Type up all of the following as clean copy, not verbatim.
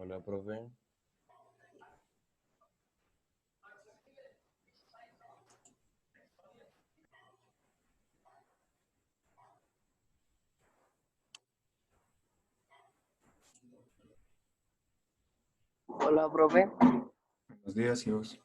Hola, profe. Hola, profe. Buenos días, hijos.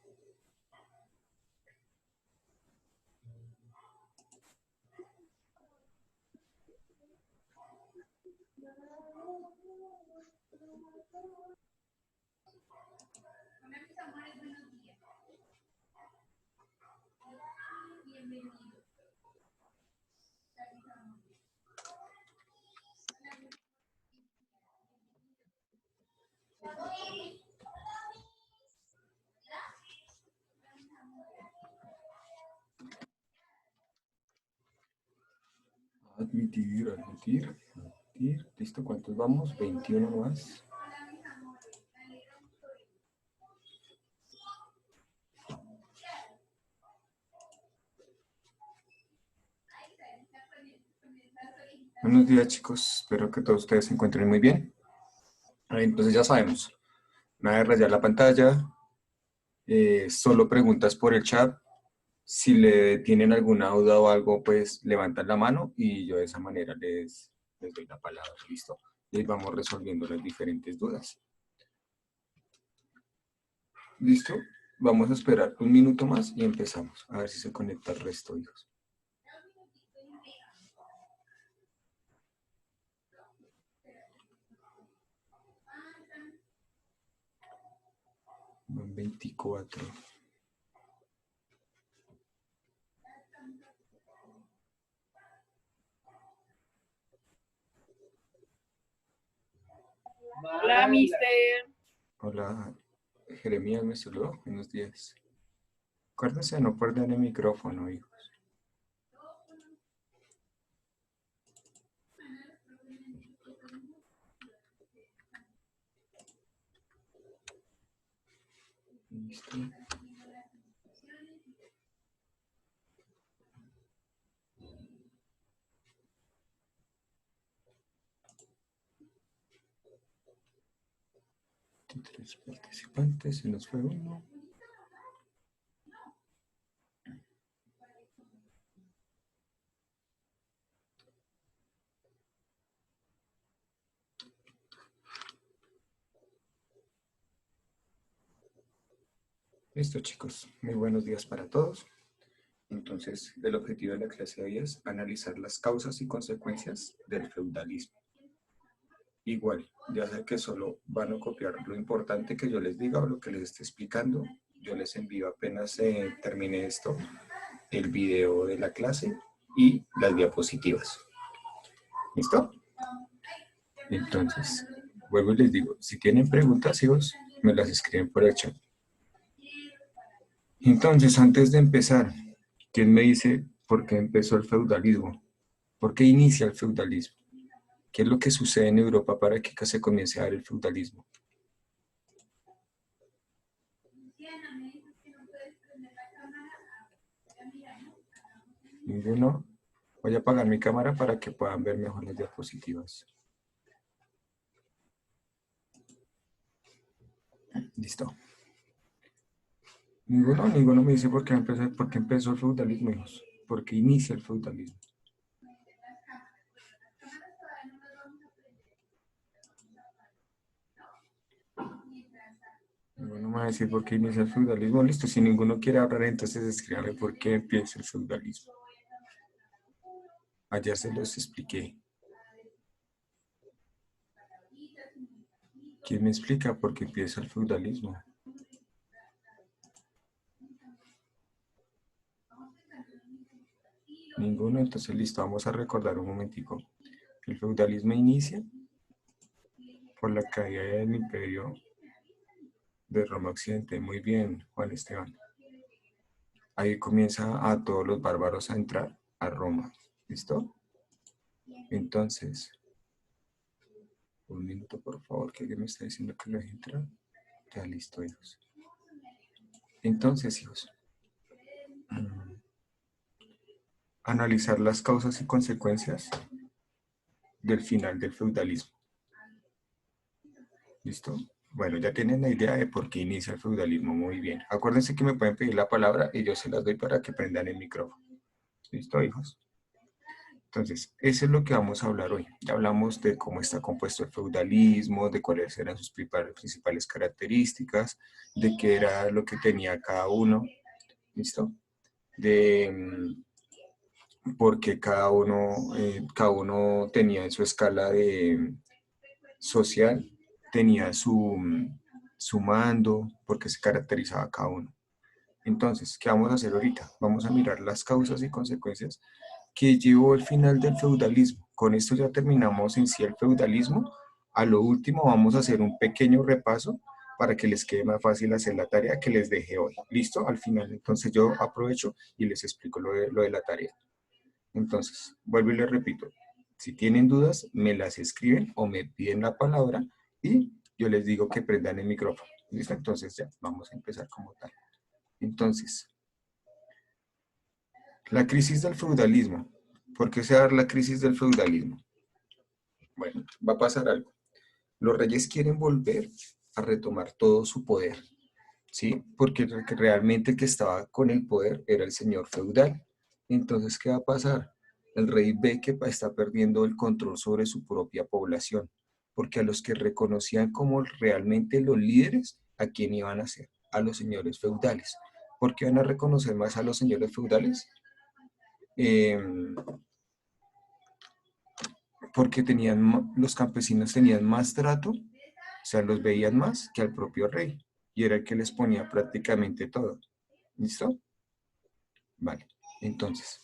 Admitir. ¿Listo? ¿Cuántos vamos? 21 más. Buenos días, chicos. Espero que todos ustedes se encuentren muy bien. Entonces ya sabemos. Nada de rayar la pantalla. Solo preguntas por el chat. Si le tienen alguna duda o algo, pues levantan la mano y yo de esa manera les doy la palabra. ¿Listo? Y ahí vamos resolviendo las diferentes dudas. ¿Listo? Vamos a esperar un minuto más y empezamos. A ver si se conecta el resto, hijos. Van 24. Hola, mister. Hola, Jeremías me saludó. Buenos días. Acuérdense de no perder el micrófono, hijos. Listo. Tres participantes, se nos fue uno. Listo, chicos. Muy buenos días para todos. Entonces, el objetivo de la clase de hoy es analizar las causas y consecuencias del feudalismo. Igual, ya sé que solo van a copiar lo importante que yo les diga o lo que les esté explicando. Yo les envío apenas termine esto, el video de la clase y las diapositivas. ¿Listo? Entonces, vuelvo y les digo, si tienen preguntas, hijos, me las escriben por el chat. Entonces, antes de empezar, ¿quién me dice por qué empezó el feudalismo? ¿Por qué inicia el feudalismo? ¿Qué es lo que sucede en Europa para que se comience a dar el feudalismo? ¿Ninguno? Voy a apagar mi cámara para que puedan ver mejor las diapositivas. Listo. Ninguno me dice por qué empezó el feudalismo, hijos. ¿Por qué inicia el feudalismo? Ninguno me va a decir por qué inicia el feudalismo. Listo, si ninguno quiere hablar, entonces escríbame por qué empieza el feudalismo. Ayer se los expliqué. ¿Quién me explica por qué empieza el feudalismo? Ninguno, entonces listo, vamos a recordar un momentico. El feudalismo inicia por la caída del imperio de Roma Occidente. Muy bien, Juan Esteban. Ahí comienza a todos los bárbaros a entrar a Roma. ¿Listo? Entonces, un minuto por favor, que alguien me está diciendo que lo deje entrar. Ya listo, hijos. Entonces, hijos, analizar las causas y consecuencias del final del feudalismo. ¿Listo? Bueno, ya tienen la idea de por qué inicia el feudalismo. Muy bien. Acuérdense que me pueden pedir la palabra y yo se las doy para que prendan el micrófono. ¿Listo, hijos? Entonces, eso es lo que vamos a hablar hoy. Ya hablamos de cómo está compuesto el feudalismo, de cuáles eran sus principales características, de qué era lo que tenía cada uno. ¿Listo? De por qué cada uno tenía en su escala social, tenía su mando, porque se caracterizaba cada uno. Entonces, ¿qué vamos a hacer ahorita? Vamos a mirar las causas y consecuencias que llevó el final del feudalismo. Con esto ya terminamos en sí el feudalismo. A lo último vamos a hacer un pequeño repaso para que les quede más fácil hacer la tarea que les dejé hoy. ¿Listo? Al final, entonces yo aprovecho y les explico lo de la tarea. Entonces, vuelvo y les repito. Si tienen dudas, me las escriben o me piden la palabra y yo les digo que prendan el micrófono. ¿Listo? Entonces ya, vamos a empezar como tal. Entonces, la crisis del feudalismo. ¿Por qué se va a dar la crisis del feudalismo? Bueno, va a pasar algo. Los reyes quieren volver a retomar todo su poder, ¿sí? Porque realmente el que estaba con el poder era el señor feudal. Entonces, ¿qué va a pasar? El rey ve que está perdiendo el control sobre su propia población, porque a los que reconocían como realmente los líderes, ¿a quién iban a ser? A los señores feudales. ¿Por qué van a reconocer más a los señores feudales? Porque los campesinos tenían más trato, o sea, los veían más que al propio rey, y era el que les ponía prácticamente todo. ¿Listo? Vale, entonces,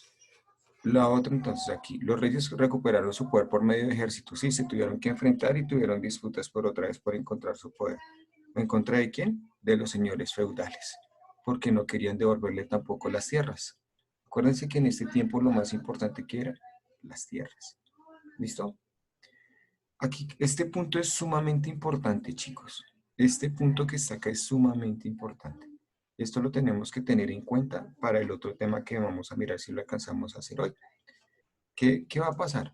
la otra entonces aquí, los reyes recuperaron su poder por medio de ejércitos, sí, se tuvieron que enfrentar y tuvieron disputas por otra vez por encontrar su poder. ¿En contra de quién? De los señores feudales, porque no querían devolverle tampoco las tierras. Acuérdense que en este tiempo lo más importante que era las tierras. ¿Listo? Aquí, este punto es sumamente importante, chicos. Este punto que está acá es sumamente importante. Esto lo tenemos que tener en cuenta para el otro tema que vamos a mirar si lo alcanzamos a hacer hoy. ¿Qué va a pasar?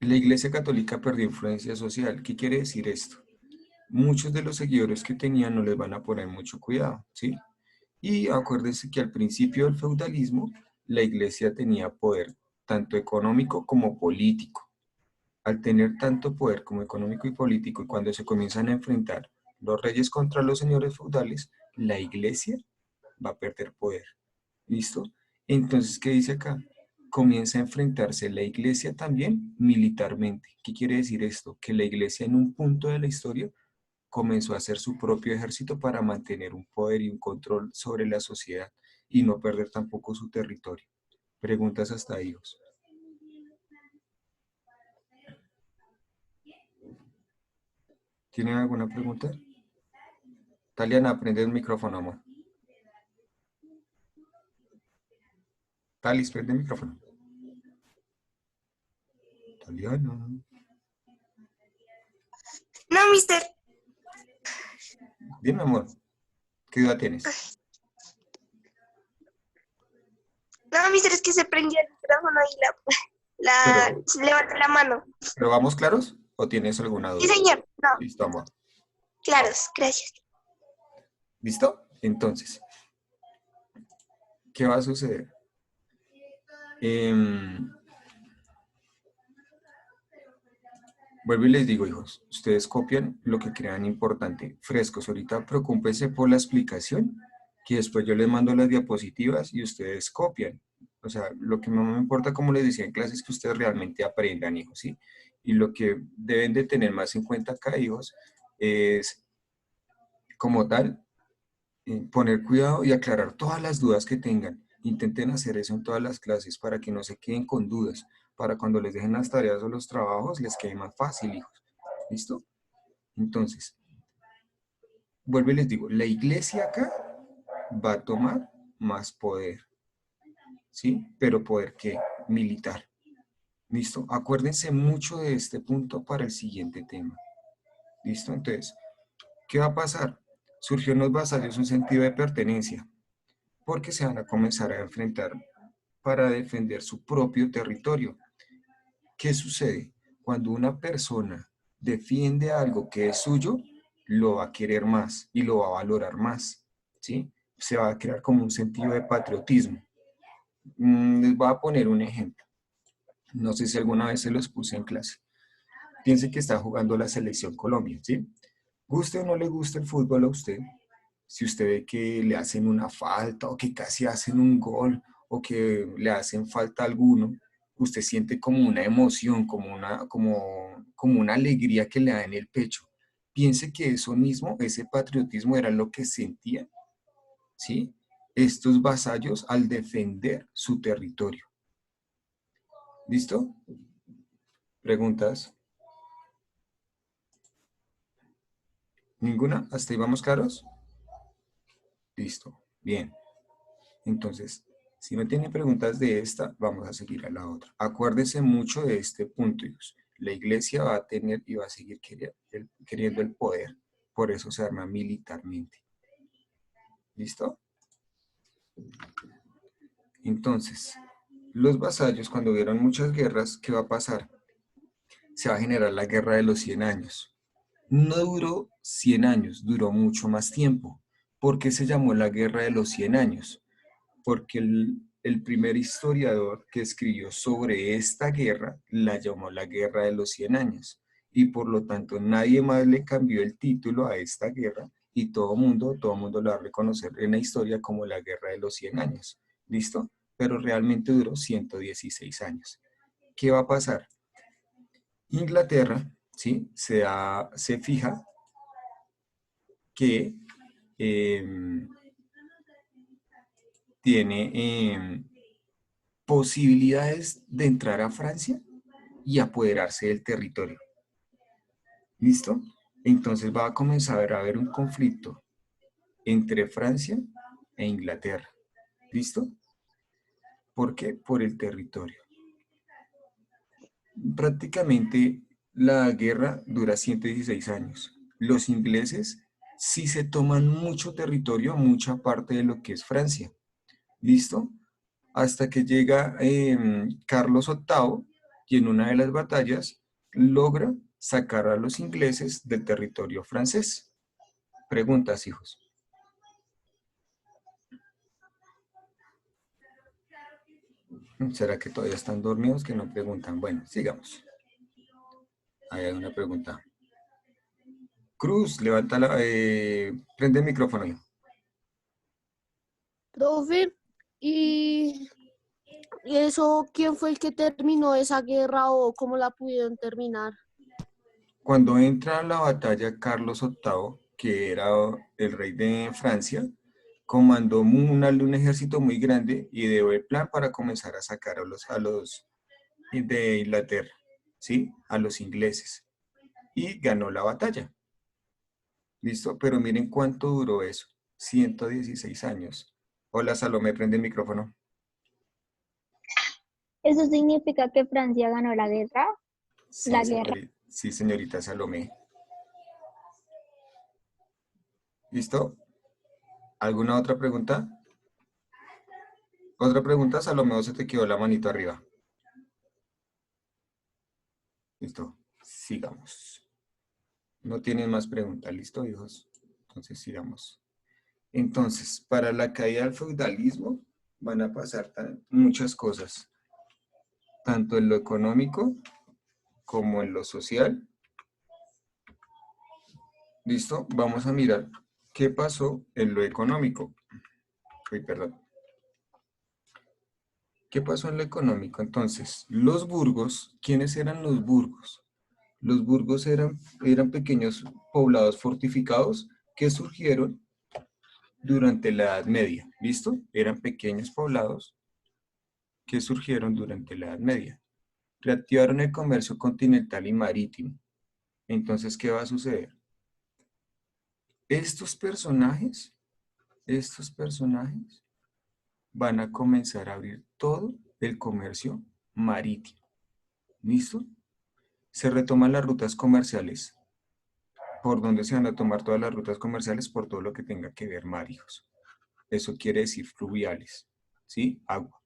La Iglesia Católica perdió influencia social. ¿Qué quiere decir esto? Muchos de los seguidores que tenían no les van a poner mucho cuidado, ¿sí? Y acuérdense que al principio del feudalismo, la Iglesia tenía poder tanto económico como político. Al tener tanto poder como económico y político, y cuando se comienzan a enfrentar los reyes contra los señores feudales, la iglesia va a perder poder. ¿Listo? Entonces, ¿qué dice acá? Comienza a enfrentarse la iglesia también militarmente. ¿Qué quiere decir esto? Que la iglesia en un punto de la historia comenzó a hacer su propio ejército para mantener un poder y un control sobre la sociedad y no perder tampoco su territorio. Preguntas hasta ahí. ¿Tienen alguna pregunta? Taliana, prende el micrófono, amor. Talis, prende el micrófono. Taliana. No, mister. Dime, amor, ¿qué edad tienes? No, mister, es que se prendió el micrófono y se levantó la mano. ¿Pero vamos claros o tienes alguna Sí, duda? señor. No, Listo, amor. claros, gracias. ¿Listo? Entonces, ¿qué va a suceder? Vuelvo y les digo, hijos, ustedes copian lo que crean importante, frescos. Ahorita preocúpense por la explicación, que después yo les mando las diapositivas y ustedes copian. O sea, lo que más me importa, como les decía en clase, es que ustedes realmente aprendan, hijos, ¿sí? Y lo que deben de tener más en cuenta acá, hijos, es como tal, poner cuidado y aclarar todas las dudas que tengan. Intenten hacer eso en todas las clases para que no se queden con dudas, para cuando les dejen las tareas o los trabajos les quede más fácil, hijos. ¿Listo? Entonces, vuelvo y les digo, la iglesia acá va a tomar más poder, ¿sí? Pero poder ¿qué? Militar. ¿Listo? Acuérdense mucho de este punto para el siguiente tema. ¿Listo? Entonces, ¿qué va a pasar? Surgió en los vasallos un sentido de pertenencia, porque se van a comenzar a enfrentar para defender su propio territorio. ¿qué sucede? Cuando una persona defiende algo que es suyo, lo va a querer más y lo va a valorar más, ¿sí? Se va a crear como un sentido de patriotismo. Les voy a poner un ejemplo. No sé si alguna vez se los puse en clase. Piense que está jugando la selección Colombia, ¿sí? Guste o no le guste el fútbol a usted, si usted ve que le hacen una falta o que casi hacen un gol o que le hacen falta a alguno, usted siente como una emoción, como una alegría que le da en el pecho. Piense que eso mismo, ese patriotismo era lo que sentían, ¿sí? Estos vasallos al defender su territorio. ¿Listo? ¿Preguntas? ¿Ninguna? ¿Hasta ahí vamos claros? Listo. Bien. Entonces, si no tienen preguntas de esta, vamos a seguir a la otra. Acuérdese mucho de este punto, hijos. La iglesia va a tener y va a seguir queriendo el poder. Por eso se arma militarmente. ¿Listo? Entonces, los vasallos, cuando vieron muchas guerras, ¿qué va a pasar? Se va a generar la guerra de los 100 años. No duró 100 años, duró mucho más tiempo. ¿Por qué se llamó la guerra de los 100 años? Porque el primer historiador que escribió sobre esta guerra la llamó la Guerra de los 100 años. Y por lo tanto nadie más le cambió el título a esta guerra y todo mundo la va a reconocer en la historia como la Guerra de los 100 años. ¿Listo? Pero realmente duró 116 años. ¿Qué va a pasar? Inglaterra, ¿sí? Se fija que tiene posibilidades de entrar a Francia y apoderarse del territorio. ¿Listo? Entonces va a comenzar a haber un conflicto entre Francia e Inglaterra. ¿Listo? ¿Por qué? Por el territorio. Prácticamente la guerra dura 116 años. Los ingleses sí se toman mucho territorio, mucha parte de lo que es Francia. ¿Listo? Hasta que llega Carlos VIII y en una de las batallas logra sacar a los ingleses del territorio francés. Preguntas, hijos. ¿Será que todavía están dormidos que no preguntan? Bueno, sigamos. Ahí hay una pregunta. Cruz, prende el micrófono. Hijo. Profe, ¿y eso quién fue el que terminó esa guerra o cómo la pudieron terminar? Cuando entra a la batalla Carlos VIII, que era el rey de Francia, comandó un ejército muy grande y dio el plan para comenzar a sacar a los de Inglaterra, ¿sí? A los ingleses. Y ganó la batalla. ¿Listo? Pero miren cuánto duró eso. 116 años. Hola, Salomé, prende el micrófono. ¿Eso significa que Francia ganó la guerra? La guerra. Sí, señorita Salomé. ¿Listo? ¿Alguna otra pregunta? ¿Otra pregunta, Salomé, o se te quedó la manito arriba? Listo, sigamos. No tienen más preguntas, ¿listo, hijos? Entonces, sigamos. Entonces, para la caída del feudalismo van a pasar muchas cosas, tanto en lo económico como en lo social. ¿Listo? Vamos a mirar qué pasó en lo económico. Uy, perdón. ¿Qué pasó en lo económico? Entonces, los burgos, ¿quiénes eran los burgos? Los burgos eran pequeños poblados fortificados que surgieron durante la Edad Media. ¿Listo? Eran pequeños poblados que surgieron durante la Edad Media. Reactivaron el comercio continental y marítimo. Entonces, ¿qué va a suceder? Estos personajes van a comenzar a abrir todo el comercio marítimo. ¿Listo? Se retoman las rutas comerciales. ¿Por dónde se van a tomar todas las rutas comerciales? Por todo lo que tenga que ver mar, hijos. Eso quiere decir fluviales, ¿sí? Agua.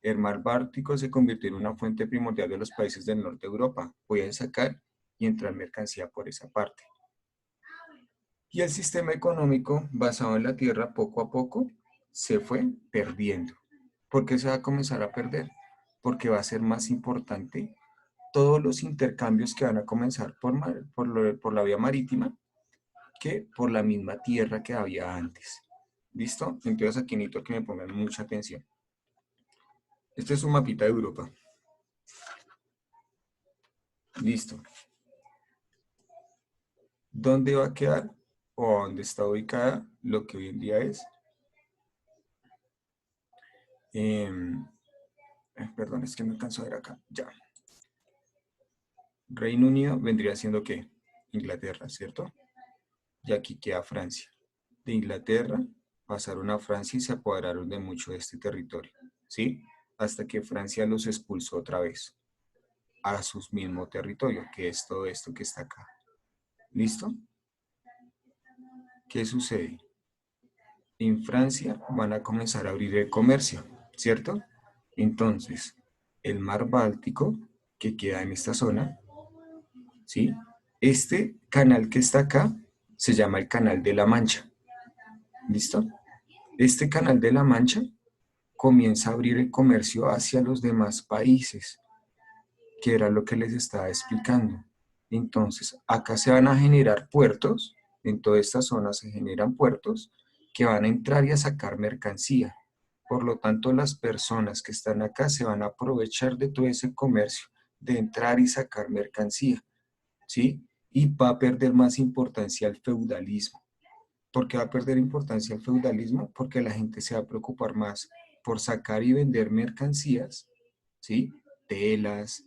El mar Báltico se convirtió en una fuente primordial de los países del norte de Europa. Podían sacar y entrar mercancía por esa parte. Y el sistema económico basado en la tierra poco a poco se fue perdiendo. ¿Por qué se va a comenzar a perder? Porque va a ser más importante todos los intercambios que van a comenzar por la vía marítima que por la misma tierra que había antes. ¿Listo? Entonces aquí necesito que me pongan mucha atención. Este es un mapita de Europa. Listo. ¿Dónde va a quedar o dónde está ubicada lo que hoy en día es? Perdón, es que no alcanzo a ver acá. Ya. Reino Unido vendría siendo ¿qué? Inglaterra, ¿cierto? Y aquí queda Francia. De Inglaterra pasaron a Francia y se apoderaron de mucho de este territorio, ¿sí? Hasta que Francia los expulsó otra vez a su mismo territorio, que es todo esto que está acá. ¿Listo? ¿Qué sucede? En Francia van a comenzar a abrir el comercio, ¿cierto? Entonces, el mar Báltico, que queda en esta zona, ¿sí? Este canal que está acá se llama el Canal de la Mancha. ¿Listo? Este Canal de la Mancha comienza a abrir el comercio hacia los demás países, que era lo que les estaba explicando. Entonces, acá se van a generar puertos, en toda esta zona se generan puertos que van a entrar y a sacar mercancía. Por lo tanto, las personas que están acá se van a aprovechar de todo ese comercio, de entrar y sacar mercancía, ¿sí? Y va a perder más importancia el feudalismo. ¿Por qué va a perder importancia el feudalismo? Porque la gente se va a preocupar más por sacar y vender mercancías, ¿sí? Telas,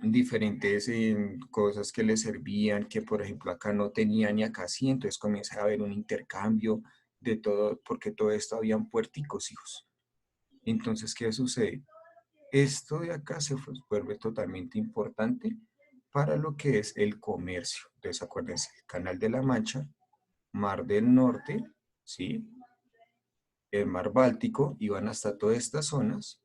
diferentes cosas que les servían, que por ejemplo acá no tenían y acá sí, entonces comienza a haber un intercambio de todo, porque todo esto habían puerticos, hijos. Entonces, ¿qué sucede? Esto de acá se vuelve totalmente importante para lo que es el comercio. Entonces, acuérdense, el Canal de la Mancha, Mar del Norte, ¿sí? El Mar Báltico, iban hasta todas estas zonas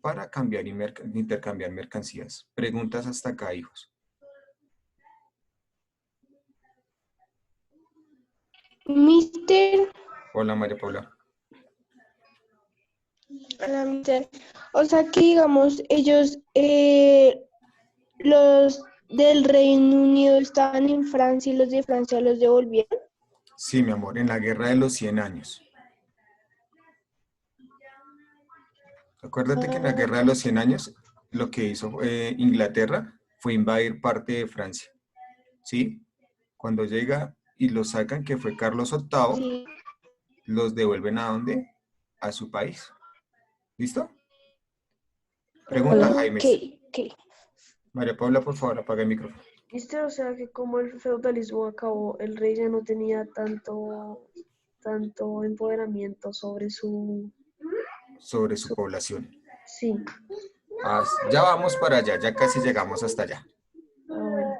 para cambiar y intercambiar mercancías. Preguntas hasta acá, hijos. Mister, Hola, María Paula. hola, mister. O sea que digamos, ellos, los del Reino Unido estaban en Francia y los de Francia los devolvieron. Sí, mi amor, en la Guerra de los 100 años. Acuérdate que en la Guerra de los 100 años lo que hizo Inglaterra fue invadir parte de Francia, ¿sí? Cuando llega y los sacan, que fue Carlos VIII, Sí. los devuelven ¿a dónde? A su país. ¿Listo? Pregunta, Jaime. Ok. María Paula, por favor, apaga el micrófono. ¿Viste? O sea que como el feudalismo acabó, el rey ya no tenía tanto empoderamiento sobre Sobre su población. Sí. Ya vamos para allá, ya casi llegamos hasta allá. Bueno.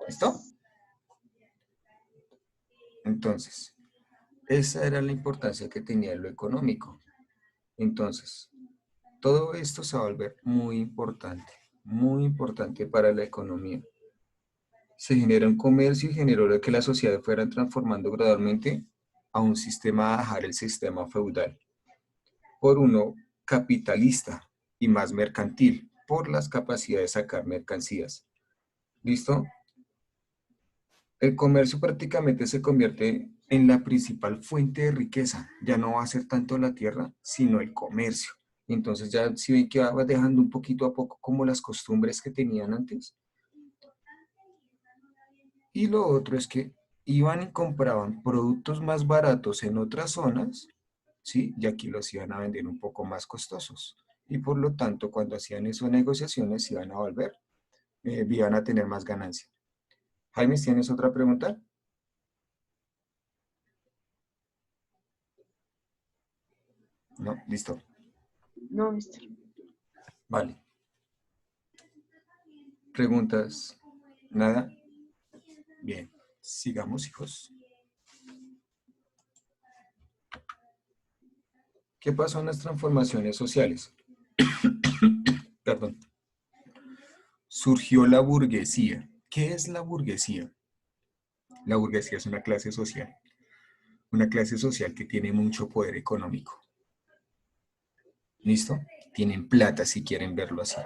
¿Listo? Entonces, esa era la importancia que tenía lo económico. Entonces, todo esto se va a volver muy importante para la economía. Se genera un comercio y generó lo que la sociedad fuera transformando gradualmente a un sistema, a dejar el sistema feudal por uno capitalista y más mercantil, por las capacidades de sacar mercancías. ¿Listo? El comercio prácticamente se convierte en la principal fuente de riqueza. Ya no va a ser tanto la tierra, sino el comercio. Entonces ya si ven que va dejando un poquito a poco como las costumbres que tenían antes. Y lo otro es que iban y compraban productos más baratos en otras zonas, ¿sí? Y aquí los iban a vender un poco más costosos. Y por lo tanto, cuando hacían esas negociaciones, iban a volver, iban a tener más ganancia. Jaime, ¿tienes otra pregunta? No, listo. No, mister. Vale. ¿Preguntas? ¿Nada? Bien, sigamos, hijos. ¿Qué pasó en las transformaciones sociales? Perdón. Surgió la burguesía. ¿Qué es la burguesía? La burguesía es una clase social que tiene mucho poder económico. ¿Listo? Tienen plata si quieren verlo así.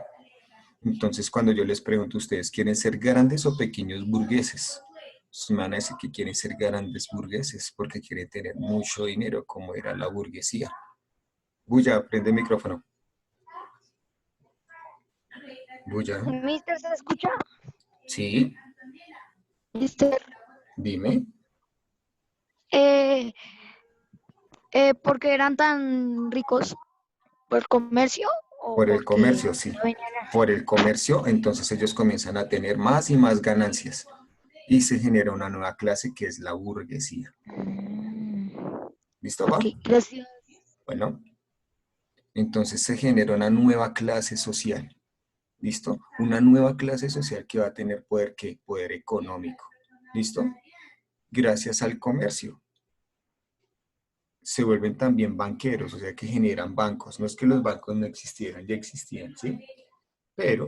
Entonces, cuando yo les pregunto, ¿ustedes quieren ser grandes o pequeños burgueses? Ustedes me van a decir que quieren ser grandes burgueses porque quieren tener mucho dinero, como era la burguesía. Bulla, prende el micrófono. Bulla. Mister, ¿se escucha? Sí, Mister, dime. eh, ¿por qué eran tan ricos? ¿Por el comercio o Por el porque comercio, sí. no venían a... Por el comercio, entonces ellos comienzan a tener más y más ganancias. Y se genera una nueva clase que es la burguesía. ¿Listo, va? Ok, gracias. Bueno, entonces se genera una nueva clase social. ¿Listo? Una nueva clase social que va a tener poder, ¿qué? Poder económico. ¿Listo? Gracias al comercio. Se vuelven también banqueros, o sea que generan bancos. No es que los bancos no existieran, ya existían, ¿sí? Pero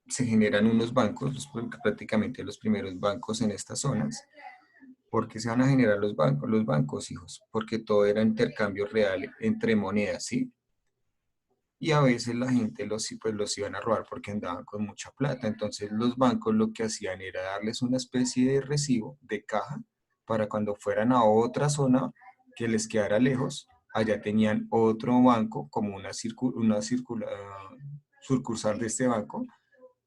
se generan unos bancos, prácticamente los primeros bancos en estas zonas. ¿Por qué se van a generar los bancos? Los bancos, hijos, porque todo era intercambio real entre monedas, ¿sí? Y a veces la gente los iban a robar porque andaban con mucha plata. Entonces los bancos lo que hacían era darles una especie de recibo de caja para cuando fueran a otra zona que les quedara lejos, allá tenían otro banco como una sucursal de este banco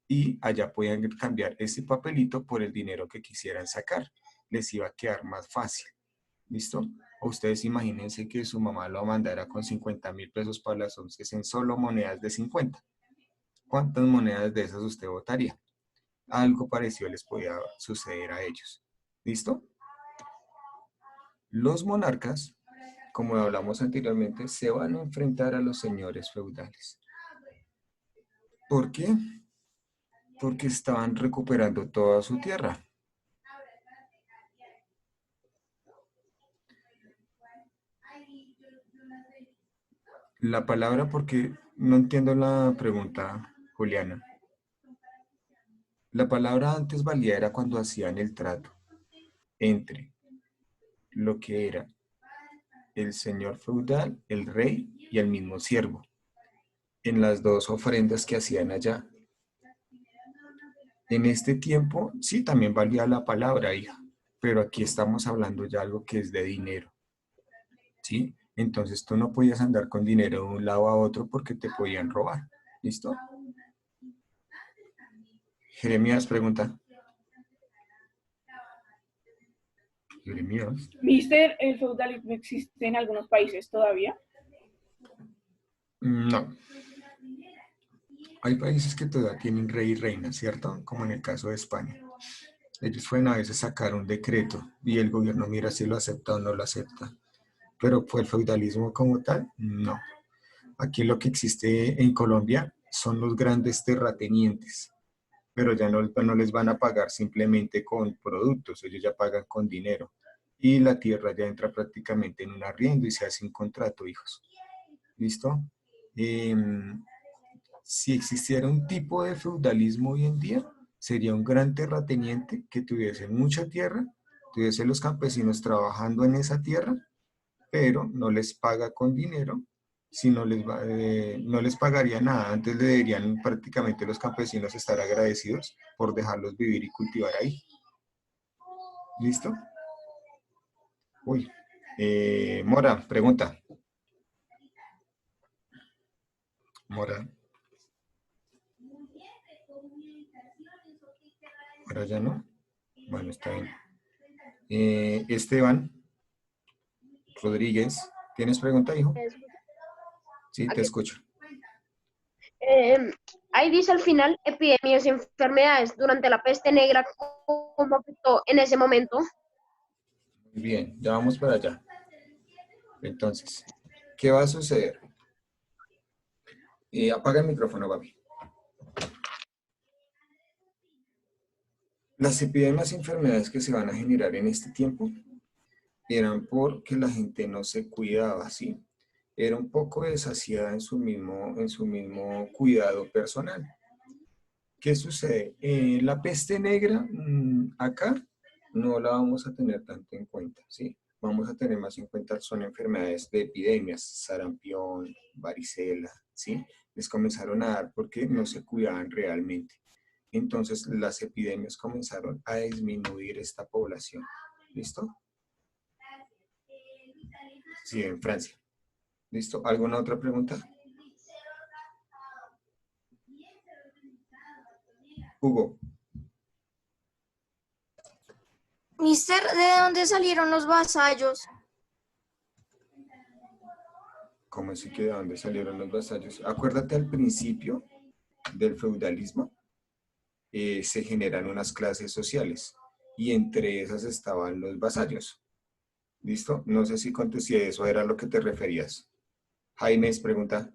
y allá podían cambiar ese papelito por el dinero que quisieran sacar. Les iba a quedar más fácil. ¿Listo? O ustedes imagínense que su mamá lo mandara con 50.000 pesos para las 11 en solo monedas de 50. ¿Cuántas monedas de esas usted votaría? Algo parecido les podía suceder a ellos. ¿Listo? Los monarcas, como hablamos anteriormente, se van a enfrentar a los señores feudales. ¿Por qué? Porque estaban recuperando toda su tierra. La palabra, porque no entiendo la pregunta, Juliana. La palabra antes valía era cuando hacían el trato entre lo que era el señor feudal, el rey y el mismo siervo, en las dos ofrendas que hacían allá. En este tiempo, sí, también valía la palabra, hija, pero aquí estamos hablando ya algo que es de dinero, ¿sí? Entonces tú no podías andar con dinero de un lado a otro porque te podían robar, ¿listo? Jeremías pregunta. Jeremías. Mister, ¿el feudalismo existe en algunos países todavía? No. Hay países que todavía tienen rey y reina, ¿cierto? Como en el caso de España. Ellos pueden a veces sacar un decreto y el gobierno mira si lo acepta o no lo acepta. Pero ¿fue el feudalismo como tal? No. Aquí lo que existe en Colombia son los grandes terratenientes, pero ya no les van a pagar simplemente con productos, ellos ya pagan con dinero. Y la tierra ya entra prácticamente en un arriendo y se hace un contrato, hijos. ¿Listo? Si existiera un tipo de feudalismo hoy en día, sería un gran terrateniente que tuviese mucha tierra, tuviese los campesinos trabajando en esa tierra, pero no les paga con dinero, sino no les pagaría nada. Antes le deberían prácticamente los campesinos estar agradecidos por dejarlos vivir y cultivar ahí. ¿Listo? Uy. Mora, pregunta. Mora. Ahora ya no. Bueno, está bien. Esteban Rodríguez, ¿tienes pregunta, hijo? Sí, te Aquí. escucho. Ahí dice al final, epidemias y enfermedades durante la peste negra, ¿cómo afectó en ese momento? Muy bien, ya vamos para allá. Entonces, ¿qué va a suceder? Apaga el micrófono, papi. Las epidemias y enfermedades que se van a generar en este tiempo eran porque la gente no se cuidaba, ¿sí? Era un poco desasiada en su mismo cuidado personal. ¿Qué sucede? La peste negra, acá no la vamos a tener tanto en cuenta, ¿sí? Vamos a tener más en cuenta son enfermedades de epidemias, sarampión, varicela, ¿sí? Les comenzaron a dar porque no se cuidaban realmente. Entonces las epidemias comenzaron a disminuir esta población. ¿Listo? Sí, en Francia. ¿Listo? ¿Alguna otra pregunta? Hugo. Mister, ¿de dónde salieron los vasallos? ¿Cómo así que de dónde salieron los vasallos? Acuérdate al principio del feudalismo, se generan unas clases sociales y entre esas estaban los vasallos. ¿Listo? No sé si contesté, eso era a lo que te referías. Jaime, pregunta.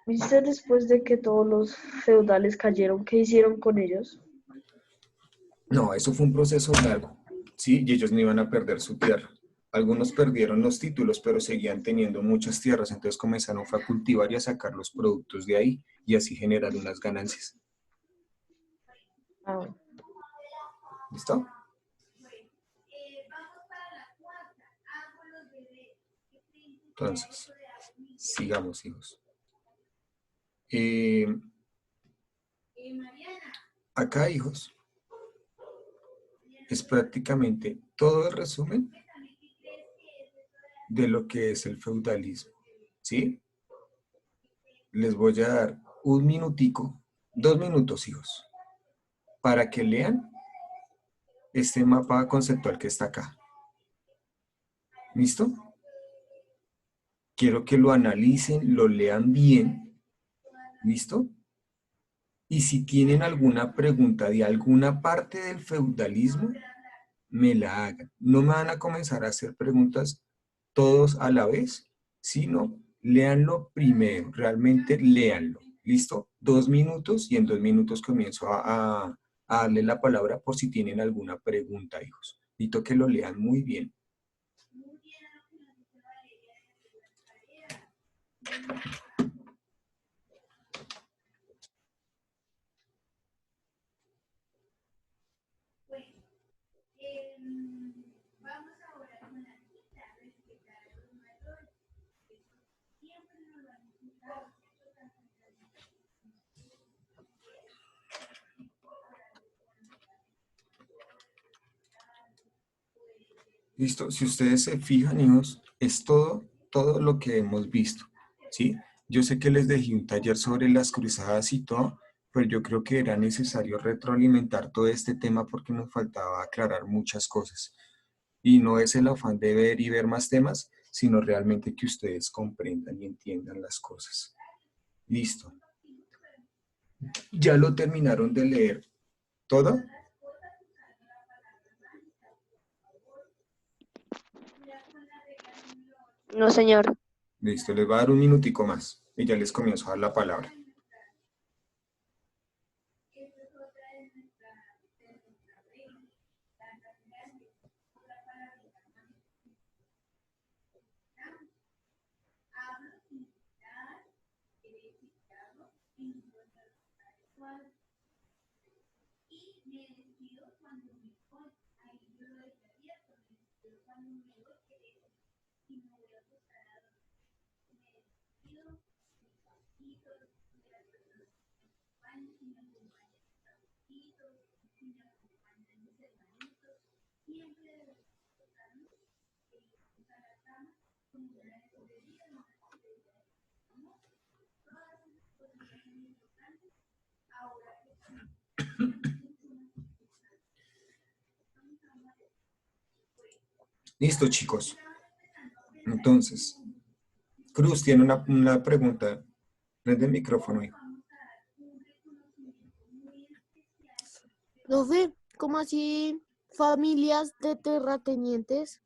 Mister, después de que todos los feudales cayeron, ¿qué hicieron con ellos? No, eso fue un proceso largo, ¿sí? Y ellos no iban a perder su tierra. Algunos perdieron los títulos, pero seguían teniendo muchas tierras, entonces comenzaron a cultivar y a sacar los productos de ahí y así generar unas ganancias. Ah, bueno. ¿Listo? Entonces, sigamos, hijos. Acá, hijos, es prácticamente todo el resumen de lo que es el feudalismo, ¿sí? Les voy a dar un minutico, 2 minutos, hijos, para que lean este mapa conceptual que está acá. ¿Listo? Quiero que lo analicen, lo lean bien. ¿Listo? Y si tienen alguna pregunta de alguna parte del feudalismo, me la hagan. No me van a comenzar a hacer preguntas todos a la vez, sino léanlo primero, realmente léanlo. ¿Listo? 2 minutos y en 2 minutos comienzo a darle la palabra por si tienen alguna pregunta, hijos. Necesito que lo lean muy bien. Listo, si ustedes se fijan, hijos, es todo lo que hemos visto, ¿sí? Yo sé que les dejé un taller sobre las cruzadas y todo, pero yo creo que era necesario retroalimentar todo este tema porque nos faltaba aclarar muchas cosas. Y no es el afán de ver y ver más temas, sino realmente que ustedes comprendan y entiendan las cosas. Listo. ¿Ya lo terminaron de leer todo? No, señor. Listo, les va a dar un minutico más y ya les comienzo a dar la palabra. Listo, chicos. Entonces, Cruz tiene una pregunta. Prende el micrófono, hijo. Profe, ¿cómo así familias de terratenientes?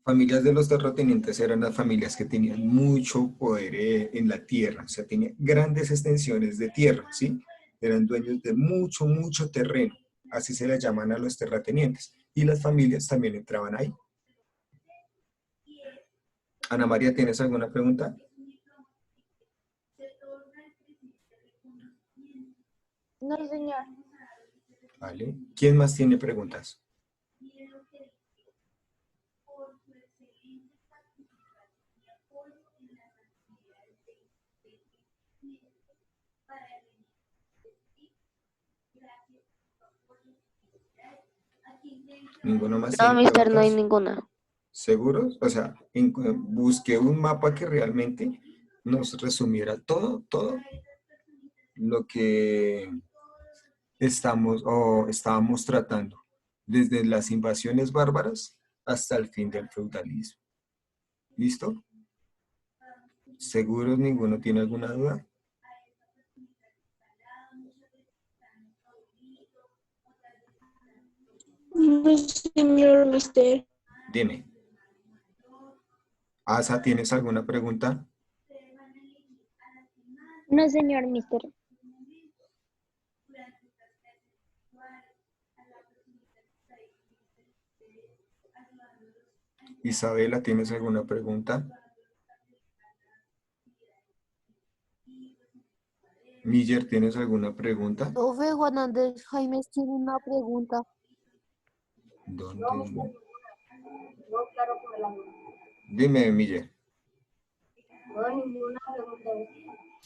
Familias de los terratenientes eran las familias que tenían mucho poder en la tierra, o sea, tenían grandes extensiones de tierra, ¿sí? Eran dueños de mucho terreno, así se les llaman a los terratenientes. y las familias también entraban ahí. Ana María, ¿tienes alguna pregunta? No, señor. Vale. ¿Quién más tiene preguntas? ¿Ninguno más No, tiene mister, no hay preguntas? ninguna. ¿Seguros? O sea, busqué un mapa que realmente nos resumiera todo lo que estábamos tratando, desde las invasiones bárbaras hasta el fin del feudalismo. ¿Listo? ¿Seguros? ¿Ninguno tiene alguna duda? No, señor mister. Dime. Asa, ¿tienes alguna pregunta? No, señor, mister. Isabela, ¿tienes alguna pregunta? Miller, ¿tienes alguna pregunta? Profe, Juan Andrés Jaimes tiene una pregunta. ¿Dónde? Dime, Miller.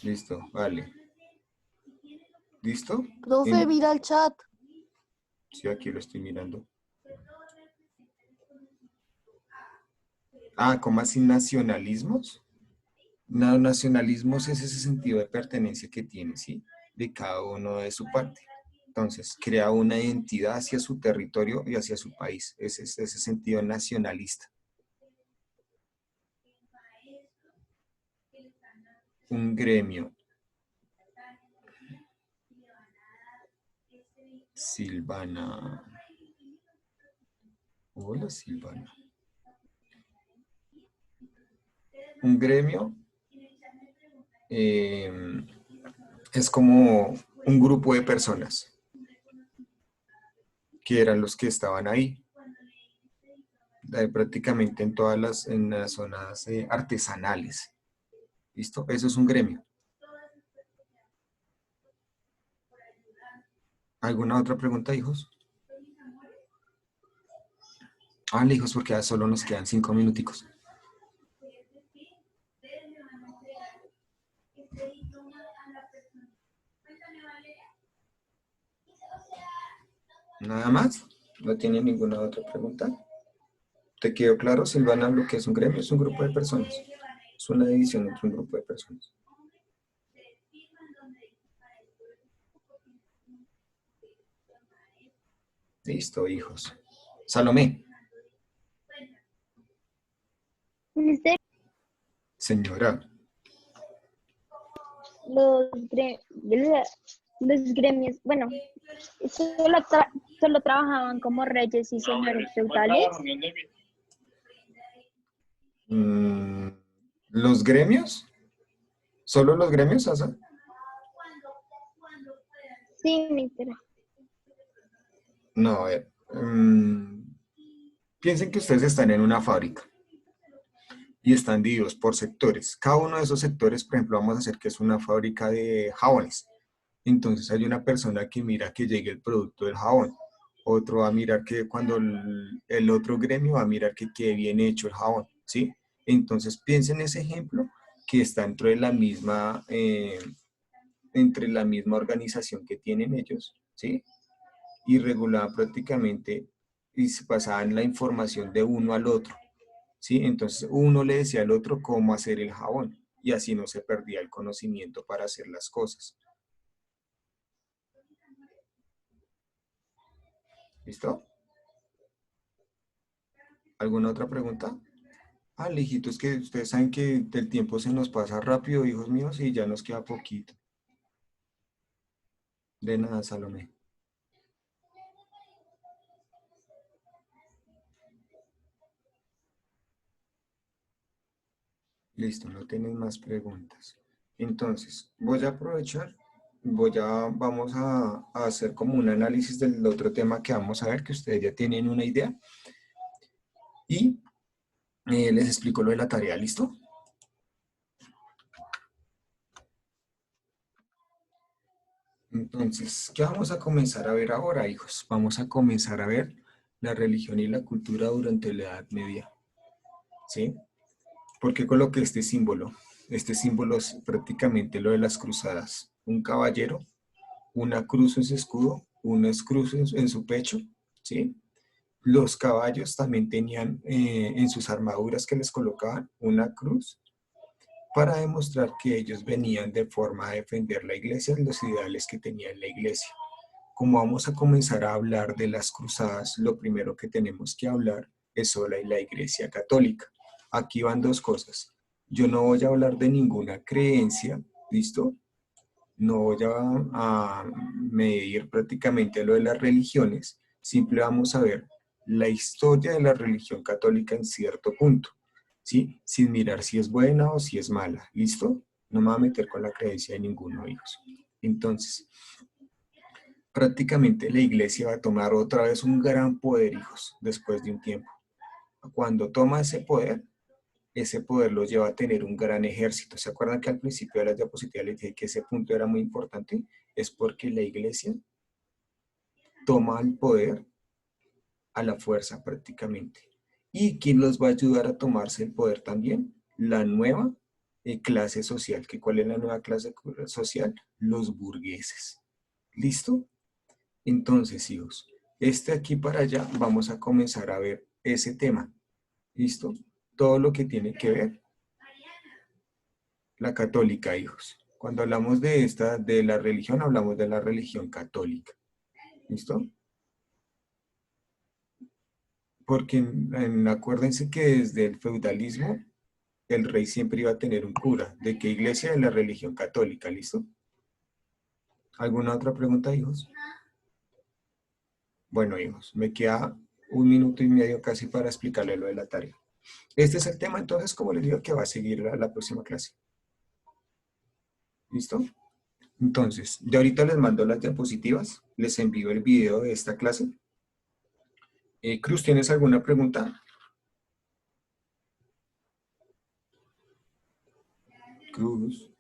Listo, vale. ¿Listo? Profe, mira el chat. Sí, aquí lo estoy mirando. Ah, ¿cómo así nacionalismos? No, nacionalismos es ese sentido de pertenencia que tiene, ¿sí? De cada uno de su parte. Entonces, crea una identidad hacia su territorio y hacia su país. Ese es ese sentido nacionalista. Un gremio. Silvana. Hola, Silvana. Un gremio es como un grupo de personas que eran los que estaban ahí, prácticamente en las zonas artesanales. ¿Listo? Eso es un gremio. ¿Alguna otra pregunta, hijos? Hijos, porque ya solo nos quedan 5 minuticos. ¿Nada más? ¿No tiene ninguna otra pregunta? ¿Te quedó claro, Silvana, lo que es un gremio? Es un grupo de personas. Es una división entre un grupo de personas. Listo, hijos. Salomé. Mister, Señora. los gremios, bueno, solo trabajaban como reyes y señores feudales. ¿Los gremios? ¿Solo los gremios, Asa? Sí, mister. No, a ver. Piensen que ustedes están en una fábrica y están divididos por sectores. Cada uno de esos sectores, por ejemplo, vamos a hacer que es una fábrica de jabones. Entonces hay una persona que mira que llegue el producto del jabón. Otro va a mirar que cuando el otro gremio va a mirar que quede bien hecho el jabón, ¿sí? Entonces piensen en ese ejemplo que está dentro de la misma, entre la misma organización que tienen ellos, ¿sí? Y regulaban prácticamente y se pasaban la información de uno al otro, ¿sí? Entonces uno le decía al otro cómo hacer el jabón y así no se perdía el conocimiento para hacer las cosas. ¿Listo? ¿Alguna otra pregunta? Hijito, es que ustedes saben que el tiempo se nos pasa rápido, hijos míos, y ya nos queda poquito. De nada, Salomé. Listo, no tienen más preguntas. Entonces, voy a aprovechar vamos a hacer como un análisis del otro tema que vamos a ver, que ustedes ya tienen una idea. Y les explico lo de la tarea, ¿listo? Entonces, ¿qué vamos a comenzar a ver ahora, hijos? Vamos a comenzar a ver la religión y la cultura durante la Edad Media. ¿Sí? ¿Por qué coloqué este símbolo? Este símbolo es prácticamente lo de las cruzadas. Un caballero, una cruz en su escudo, una cruz en su pecho, ¿sí? Los caballos también tenían en sus armaduras que les colocaban una cruz para demostrar que ellos venían de forma a defender la iglesia y los ideales que tenía la iglesia. Como vamos a comenzar a hablar de las cruzadas, lo primero que tenemos que hablar es sobre la iglesia católica. Aquí van dos cosas. Yo no voy a hablar de ninguna creencia, ¿listo? No voy a medir prácticamente lo de las religiones, simple vamos a ver la historia de la religión católica en cierto punto, ¿sí? Sin mirar si es buena o si es mala, ¿listo? No me voy a meter con la creencia de ninguno, hijos. Entonces, prácticamente la iglesia va a tomar otra vez un gran poder, hijos, después de un tiempo. Cuando toma ese poder los lleva a tener un gran ejército. ¿Se acuerdan que al principio de las diapositivas les dije que ese punto era muy importante? Es porque la iglesia toma el poder a la fuerza prácticamente. ¿Y quién los va a ayudar a tomarse el poder también? La nueva clase social. ¿Cuál es la nueva clase social? Los burgueses. ¿Listo? Entonces, hijos, aquí para allá vamos a comenzar a ver ese tema. ¿Listo? Todo lo que tiene que ver la católica, hijos. Cuando hablamos de la religión, hablamos de la religión católica. ¿Listo? Porque acuérdense que desde el feudalismo, el rey siempre iba a tener un cura. ¿De qué iglesia? De la religión católica, ¿listo? ¿Alguna otra pregunta, hijos? Bueno, hijos, me queda 1 minuto y medio casi para explicarle lo de la tarea. Este es el tema, entonces, como les digo, que va a seguir la próxima clase. ¿Listo? Entonces, de ahorita les mando las diapositivas, les envío el video de esta clase. Cruz, ¿tienes alguna pregunta? Cruz.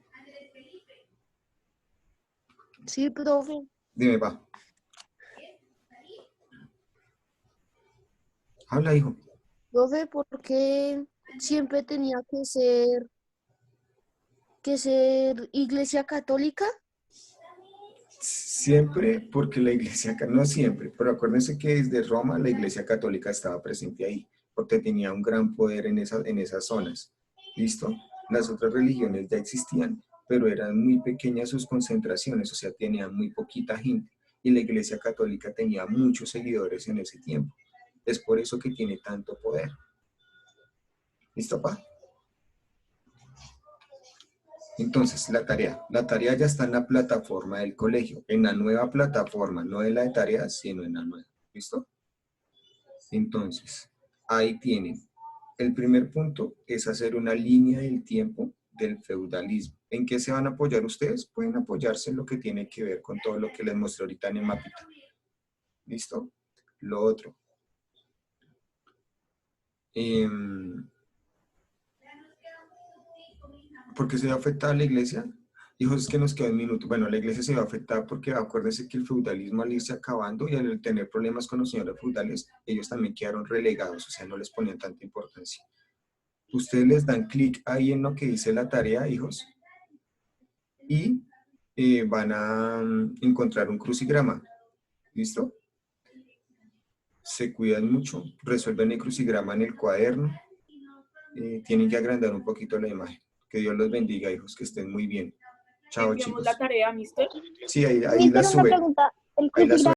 Sí, profe. Dime, va. Habla, hijo. Profe, ¿por qué siempre tenía que ser iglesia católica? Siempre, porque la iglesia, no siempre, pero acuérdense que desde Roma la iglesia católica estaba presente ahí, porque tenía un gran poder en esas zonas. ¿Listo? Las otras religiones ya existían, pero eran muy pequeñas sus concentraciones, o sea, tenían muy poquita gente, y la iglesia católica tenía muchos seguidores en ese tiempo. Es por eso que tiene tanto poder. ¿Listo, pa? Entonces, la tarea ya está en la plataforma del colegio, en la nueva plataforma, no en la de tareas, sino en la nueva. ¿Listo? Entonces, ahí tienen. El primer punto es hacer una línea del tiempo del feudalismo. ¿En qué se van a apoyar ustedes? Pueden apoyarse en lo que tiene que ver con todo lo que les mostré ahorita en el mapita. ¿Listo? Lo otro. ¿Por qué se ve afectada la iglesia? Hijos, es que nos queda 1 minuto. Bueno, la iglesia se ve afectada porque acuérdense que el feudalismo al irse acabando y al tener problemas con los señores feudales, ellos también quedaron relegados, o sea, no les ponían tanta importancia. Ustedes les dan clic ahí en lo que dice la tarea, hijos, y van a encontrar un crucigrama. ¿Listo? Se cuidan mucho, resuelven el crucigrama en el cuaderno, tienen que agrandar un poquito la imagen. Que Dios los bendiga, hijos, que estén muy bien. Chao, Enviamos chicos. la tarea, mister. Sí, ahí la Mister, una suben. pregunta. ¿El Ahí la crucigrama